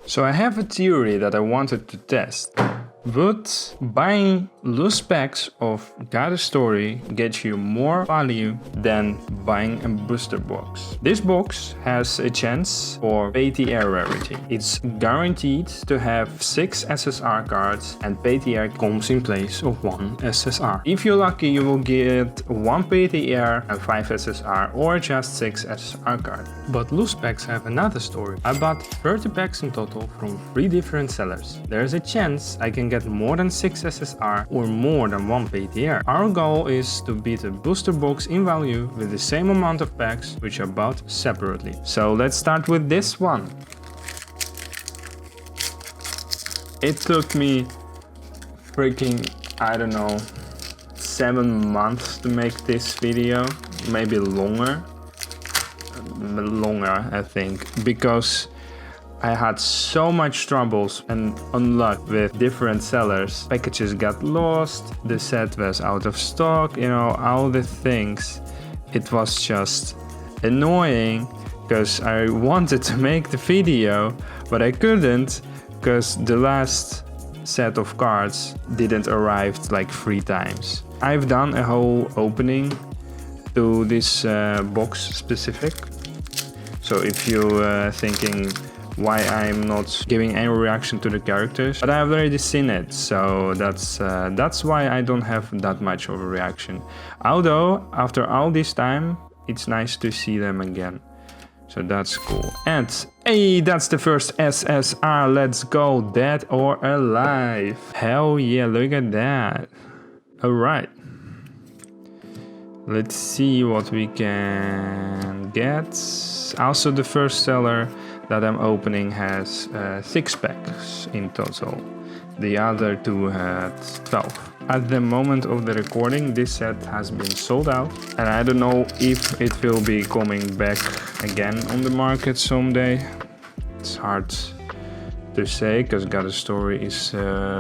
So I have a theory that I wanted to test. Would buying loose packs of God of Story get you more value than buying a booster box? This box has a chance for PTR rarity. It's guaranteed to have 6 SSR cards and PTR comes in place of 1 SSR. If you're lucky, you will get 1 PTR and 5 SSR or just 6 SSR cards. But loose packs have another story. I bought 30 packs in total from 3 different sellers. There's a chance I can get more than 6 SSR or more than 1 PTR. Our goal is to beat a booster box in value with the same amount of packs which are bought separately. So let's start with this one. It took me freaking, I don't know, 7 months to make this video, maybe longer I think, because I had so much troubles and unluck with different sellers. Packages got lost, the set was out of stock, you know, all the things. It was just annoying because I wanted to make the video, but I couldn't because the last set of cards didn't arrive like 3 times. I've done a whole opening to this box specific. So if you're thinking why I'm not giving any reaction to the characters, but I've already seen it, so that's why I don't have that much of a reaction. Although after all this time, it's nice to see them again, so that's cool. And hey, that's the first SSR. Let's go, dead or alive. Hell yeah, look at that. All right, let's see what we can get. Also, the first seller that I'm opening has 6 packs in total. The other 2 had 12. At the moment of the recording, this set has been sold out, and I don't know if it will be coming back again on the market someday. It's hard to say because God of Story is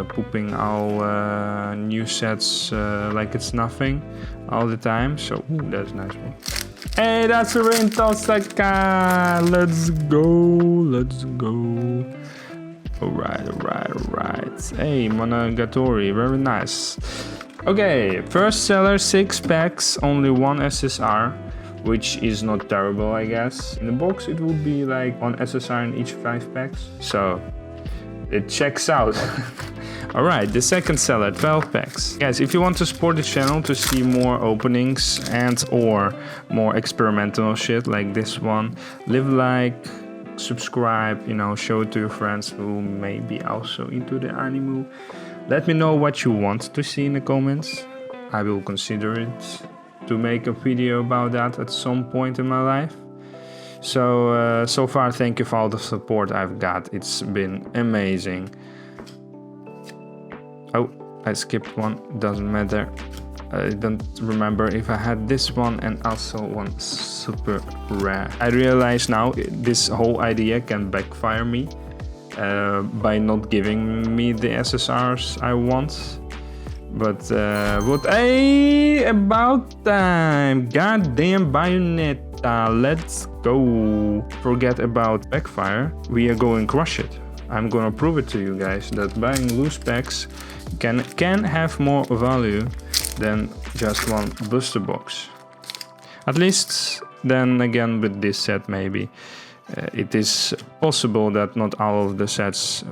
pooping all new sets like it's nothing all the time. So ooh, that's a nice one. Hey, that's a Rintosaka! Let's go, let's go. Alright. Hey, Monogatari, very nice. Okay, first seller, 6 packs, only 1 SSR, which is not terrible, I guess. In the box, it would be like 1 SSR in each 5 packs, so it checks out. Alright, the second seller, 12 packs. Guys, if you want to support the channel to see more openings and or more experimental shit like this one, leave a like, subscribe, you know, show it to your friends who may be also into the anime. Let me know what you want to see in the comments. I will consider it to make a video about that at some point in my life. So far, thank you for all the support I've got. It's been amazing. Oh, I skipped one, doesn't matter. I don't remember if I had this one and also one super rare. I realize now this whole idea can backfire me by not giving me the SSRs I want. But hey, about time! Goddamn Bayonetta, let's go! Forget about backfire, we are going crush it. I'm gonna prove it to you guys that buying loose packs can have more value than just 1 booster box. At least then again with this set maybe. It is possible that not all of the sets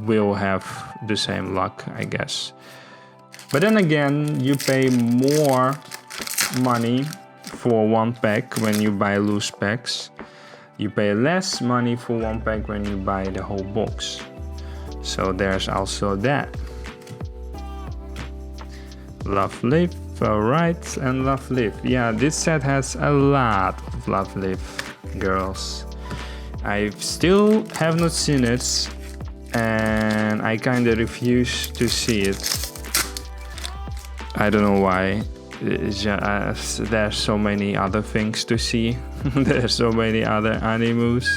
will have the same luck, I guess. But then again, you pay more money for 1 pack when you buy loose packs. You pay less money for 1 pack when you buy the whole box. So there's also that. Love Live, alright, and Love Live. Yeah, this set has a lot of Love Live girls. I still have not seen it, and I kinda refuse to see it. I don't know why. There's so many other things to see. There's so many other animes.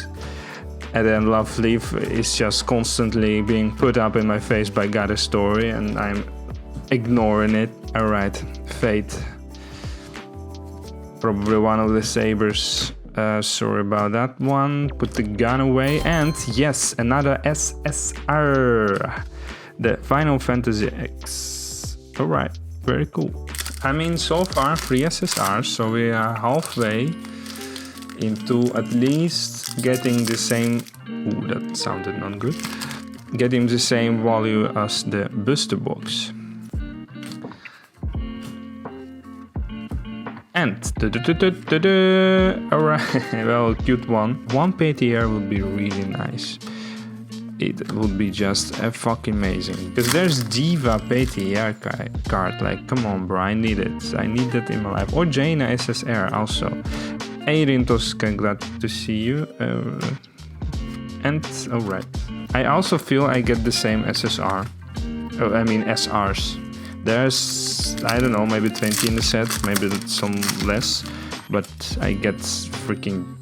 And then Love Live is just constantly being put up in my face by God of Story, and I'm ignoring it. Alright, Fate. Probably one of the sabers Sorry about that one. Put the gun away. And yes, another SSR. The Final Fantasy X. Alright, very cool. I mean, so far 3 SSRs, so we are halfway into at least getting the same... Ooh, that sounded not good. Getting the same value as the booster box. And alright, well, cute one. One PTR would be really nice. It would be just fucking amazing. Because there's Diva PTR card. Like, come on, bro, I need it. I need that in my life. Or Jaina SSR also. Hey, Rintoska, glad to see you. And alright. I also feel I get the same SSR. Oh, I mean SRs. There's, I don't know, maybe 20 in the set, maybe some less, but I get freaking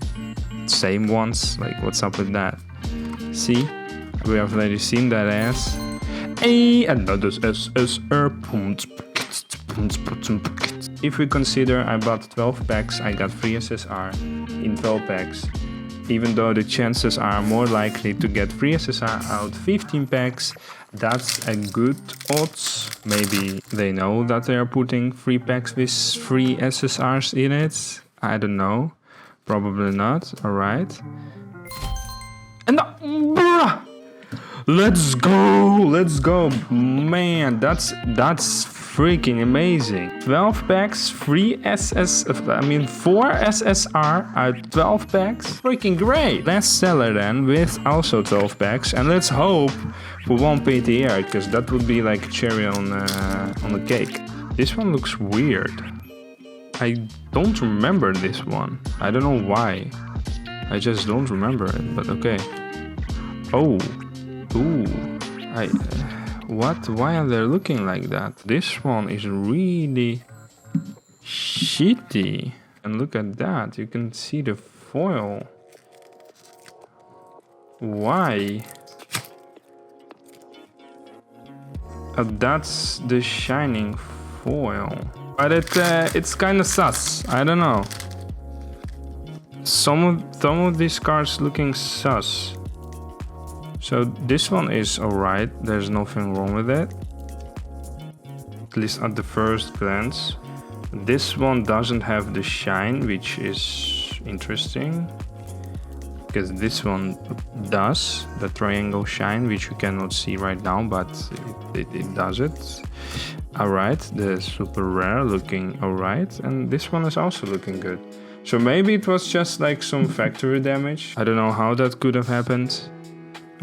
same ones. Like, what's up with that? See, we have already seen that ass. Hey, another SSR. If we consider I bought 12 packs, I got 3 SSR in 12 packs. Even though the chances are more likely to get 3 SSR out 15 packs, that's a good odds. Maybe they know that they are putting 3 packs with 3 SSRs in it. I don't know. Probably not. Alright. And bruh! Let's go! Man, that's freaking amazing. 12 packs, 4 SSR out 12 packs. Freaking great. Let's sell it then with also 12 packs, and let's hope for 1 PTR, because that would be like cherry on the cake. This one looks weird. I don't remember this one. I don't know why. I just don't remember it, but okay. Oh. Ooh. What? Why are they looking like that? This one is really shitty. And look at that. You can see the foil. Why? That's the shining foil. But it's kind of sus. I don't know. Some of these cards looking sus. So this one is alright, there's nothing wrong with it. At least at the first glance. This one doesn't have the shine, which is interesting. Because this one does, the triangle shine, which you cannot see right now, but it does it. Alright, the super rare looking alright, and this one is also looking good. So maybe it was just like some factory damage. I don't know how that could have happened.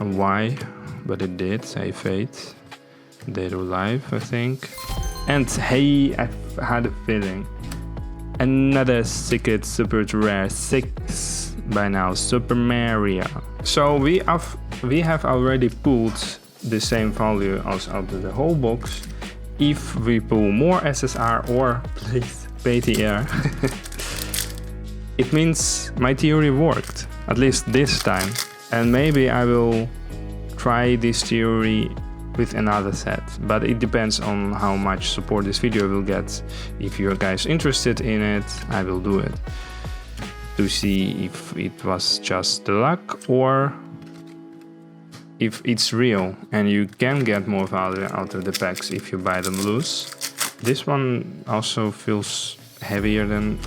And why, but it did. Hey Fate, Dead or Alive, I think. And hey, I had a feeling. Another secret super rare 6 by now, Super Mario. So we have already pulled the same value as out of the whole box. If we pull more SSR or please PTR, it means my theory worked, at least this time. And maybe I will try this theory with another set, but it depends on how much support this video will get. If you guys interested in it, I will do it to see if it was just the luck or if it's real and you can get more value out of the packs if you buy them loose. This one also feels heavier than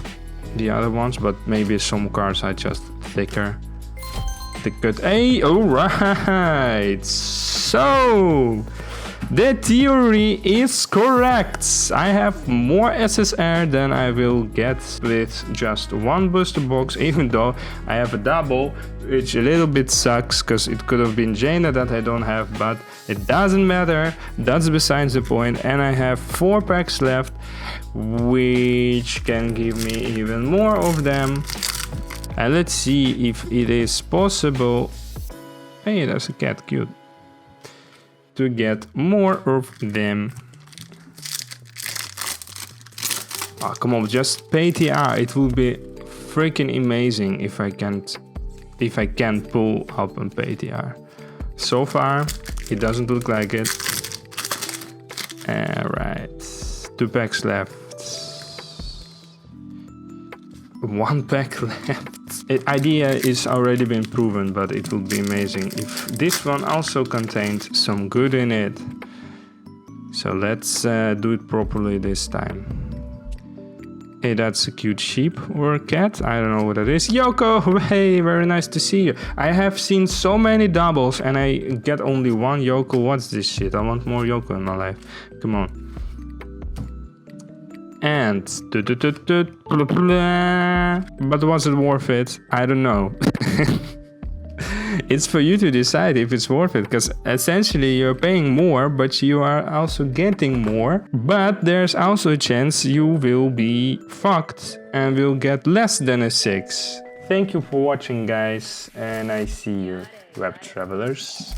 the other ones, but maybe some cards are just thicker. Hey, alright, so the theory is correct. I have more SSR than I will get with just 1 booster box, even though I have a double, which a little bit sucks because it could have been Jaina that I don't have, but it doesn't matter, that's besides the point. And I have 4 packs left, which can give me even more of them. And let's see if it is possible. Hey, there's a cat, cute. To get more of them. Oh, come on, just PTR. It will be freaking amazing if I can pull up on PTR. So far, it doesn't look like it. Alright, 2 packs left. 1 pack left. idea is already been proven, but it would be amazing if this one also contained some good in it. So let's do it properly this time. Hey, that's a cute sheep or a cat. I don't know what that is. Yoko, hey, very nice to see you. I have seen so many doubles and I get only one Yoko. What's this shit? I want more Yoko in my life. Come on. And but was it worth it? I don't know. It's for you to decide if it's worth it, because essentially you're paying more, but you are also getting more. But there's also a chance you will be fucked and will get less than a 6. Thank you for watching, guys, and I see you, web travelers.